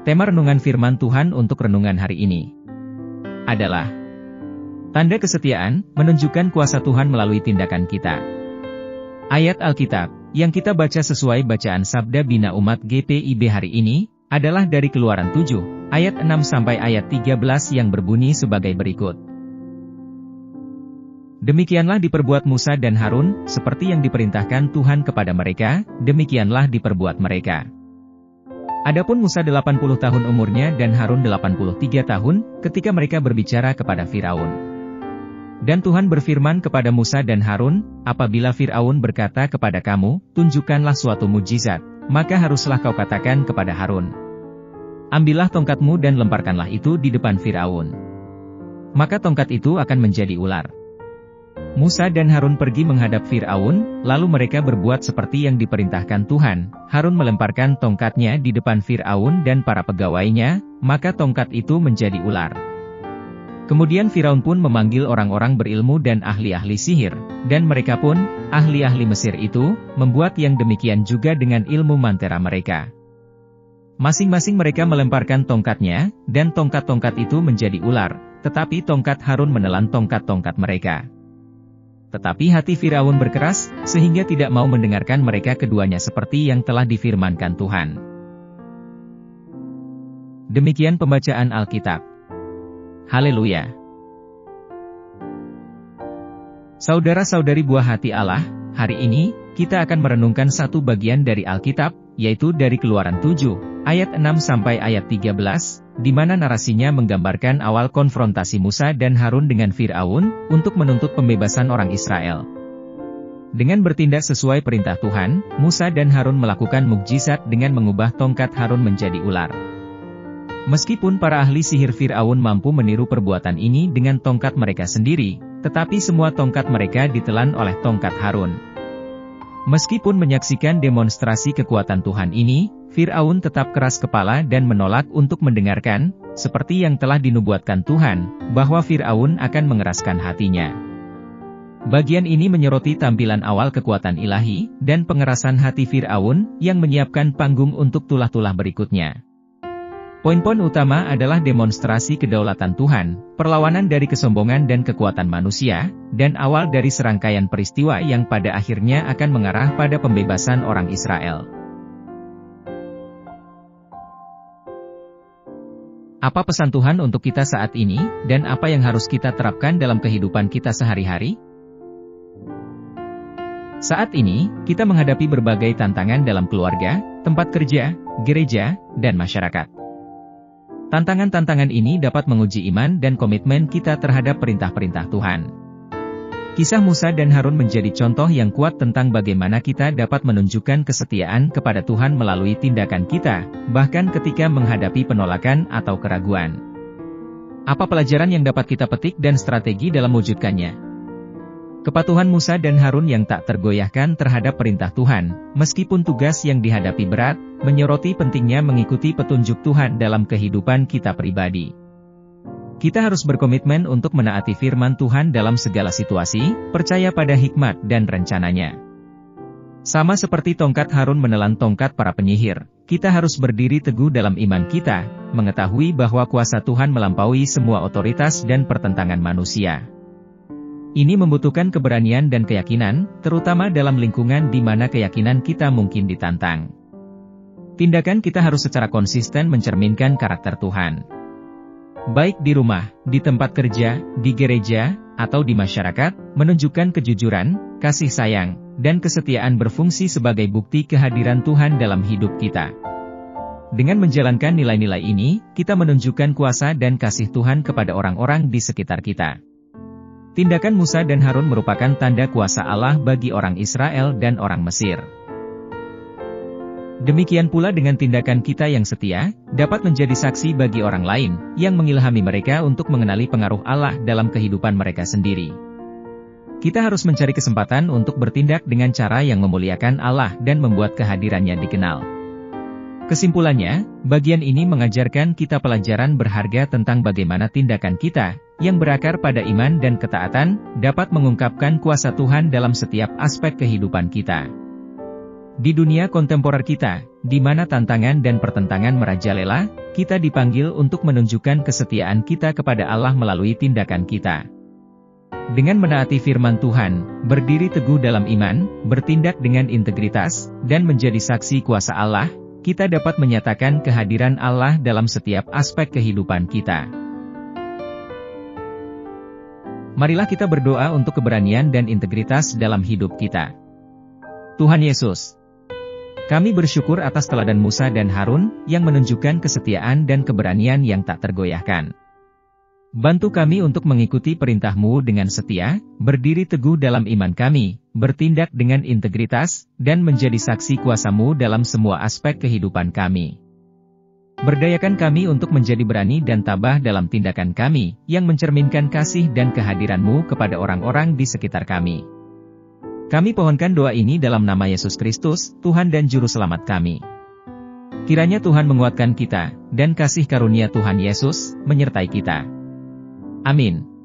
Tema renungan firman Tuhan untuk renungan hari ini adalah tanda kesetiaan, menunjukkan kuasa Tuhan melalui tindakan kita. Ayat Alkitab yang kita baca sesuai bacaan Sabda Bina Umat GPIB hari ini adalah dari Keluaran 7, ayat 6 sampai ayat 13 yang berbunyi sebagai berikut. Demikianlah diperbuat Musa dan Harun, seperti yang diperintahkan Tuhan kepada mereka, demikianlah diperbuat mereka. Adapun Musa 80 tahun umurnya dan Harun 83 tahun, ketika mereka berbicara kepada Firaun. Dan Tuhan berfirman kepada Musa dan Harun, apabila Firaun berkata kepada kamu, tunjukkanlah suatu mukjizat, maka haruslah kau katakan kepada Harun. Ambillah tongkatmu dan lemparkanlah itu di depan Firaun. Maka tongkat itu akan menjadi ular. Musa dan Harun pergi menghadap Firaun, lalu mereka berbuat seperti yang diperintahkan Tuhan. Harun melemparkan tongkatnya di depan Firaun dan para pegawainya, maka tongkat itu menjadi ular. Kemudian Firaun pun memanggil orang-orang berilmu dan ahli-ahli sihir, dan mereka pun, ahli-ahli Mesir itu, membuat yang demikian juga dengan ilmu mantera mereka. Masing-masing mereka melemparkan tongkatnya, dan tongkat-tongkat itu menjadi ular, tetapi tongkat Harun menelan tongkat-tongkat mereka. Tetapi hati Firaun berkeras, sehingga tidak mau mendengarkan mereka keduanya seperti yang telah difirmankan Tuhan. Demikian pembacaan Alkitab. Haleluya. Saudara-saudari buah hati Allah, hari ini, kita akan merenungkan satu bagian dari Alkitab, yaitu dari Keluaran 7, ayat 6 sampai ayat 13, di mana narasinya menggambarkan awal konfrontasi Musa dan Harun dengan Firaun, untuk menuntut pembebasan orang Israel. Dengan bertindak sesuai perintah Tuhan, Musa dan Harun melakukan mukjizat dengan mengubah tongkat Harun menjadi ular. Meskipun para ahli sihir Firaun mampu meniru perbuatan ini dengan tongkat mereka sendiri, tetapi semua tongkat mereka ditelan oleh tongkat Harun. Meskipun menyaksikan demonstrasi kekuatan Tuhan ini, Firaun tetap keras kepala dan menolak untuk mendengarkan, seperti yang telah dinubuatkan Tuhan, bahwa Firaun akan mengeraskan hatinya. Bagian ini menyoroti tampilan awal kekuatan ilahi, dan pengerasan hati Firaun, yang menyiapkan panggung untuk tulah-tulah berikutnya. Poin-poin utama adalah demonstrasi kedaulatan Tuhan, perlawanan dari kesombongan dan kekuatan manusia, dan awal dari serangkaian peristiwa yang pada akhirnya akan mengarah pada pembebasan orang Israel. Apa pesan Tuhan untuk kita saat ini, dan apa yang harus kita terapkan dalam kehidupan kita sehari-hari? Saat ini, kita menghadapi berbagai tantangan dalam keluarga, tempat kerja, gereja, dan masyarakat. Tantangan-tantangan ini dapat menguji iman dan komitmen kita terhadap perintah-perintah Tuhan. Kisah Musa dan Harun menjadi contoh yang kuat tentang bagaimana kita dapat menunjukkan kesetiaan kepada Tuhan melalui tindakan kita, bahkan ketika menghadapi penolakan atau keraguan. Apa pelajaran yang dapat kita petik dan strategi dalam mewujudkannya? Kepatuhan Musa dan Harun yang tak tergoyahkan terhadap perintah Tuhan, meskipun tugas yang dihadapi berat, menyoroti pentingnya mengikuti petunjuk Tuhan dalam kehidupan kita pribadi. Kita harus berkomitmen untuk menaati firman Tuhan dalam segala situasi, percaya pada hikmat dan rencananya. Sama seperti tongkat Harun menelan tongkat para penyihir, kita harus berdiri teguh dalam iman kita, mengetahui bahwa kuasa Tuhan melampaui semua otoritas dan pertentangan manusia. Ini membutuhkan keberanian dan keyakinan, terutama dalam lingkungan di mana keyakinan kita mungkin ditantang. Tindakan kita harus secara konsisten mencerminkan karakter Tuhan. Baik di rumah, di tempat kerja, di gereja, atau di masyarakat, menunjukkan kejujuran, kasih sayang, dan kesetiaan berfungsi sebagai bukti kehadiran Tuhan dalam hidup kita. Dengan menjalankan nilai-nilai ini, kita menunjukkan kuasa dan kasih Tuhan kepada orang-orang di sekitar kita. Tindakan Musa dan Harun merupakan tanda kuasa Allah bagi orang Israel dan orang Mesir. Demikian pula dengan tindakan kita yang setia, dapat menjadi saksi bagi orang lain, yang mengilhami mereka untuk mengenali pengaruh Allah dalam kehidupan mereka sendiri. Kita harus mencari kesempatan untuk bertindak dengan cara yang memuliakan Allah dan membuat kehadirannya dikenal. Kesimpulannya, bagian ini mengajarkan kita pelajaran berharga tentang bagaimana tindakan kita, yang berakar pada iman dan ketaatan, dapat mengungkapkan kuasa Tuhan dalam setiap aspek kehidupan kita. Di dunia kontemporer kita, di mana tantangan dan pertentangan merajalela, kita dipanggil untuk menunjukkan kesetiaan kita kepada Allah melalui tindakan kita. Dengan menaati firman Tuhan, berdiri teguh dalam iman, bertindak dengan integritas, dan menjadi saksi kuasa Allah, kita dapat menyatakan kehadiran Allah dalam setiap aspek kehidupan kita. Marilah kita berdoa untuk keberanian dan integritas dalam hidup kita. Tuhan Yesus, kami bersyukur atas teladan Musa dan Harun, yang menunjukkan kesetiaan dan keberanian yang tak tergoyahkan. Bantu kami untuk mengikuti perintah-Mu dengan setia, berdiri teguh dalam iman kami, bertindak dengan integritas, dan menjadi saksi kuasa-Mu dalam semua aspek kehidupan kami. Berdayakan kami untuk menjadi berani dan tabah dalam tindakan kami, yang mencerminkan kasih dan kehadiran-Mu kepada orang-orang di sekitar kami. Kami pohonkan doa ini dalam nama Yesus Kristus, Tuhan dan Juru Selamat kami. Kiranya Tuhan menguatkan kita, dan kasih karunia Tuhan Yesus menyertai kita. Amin.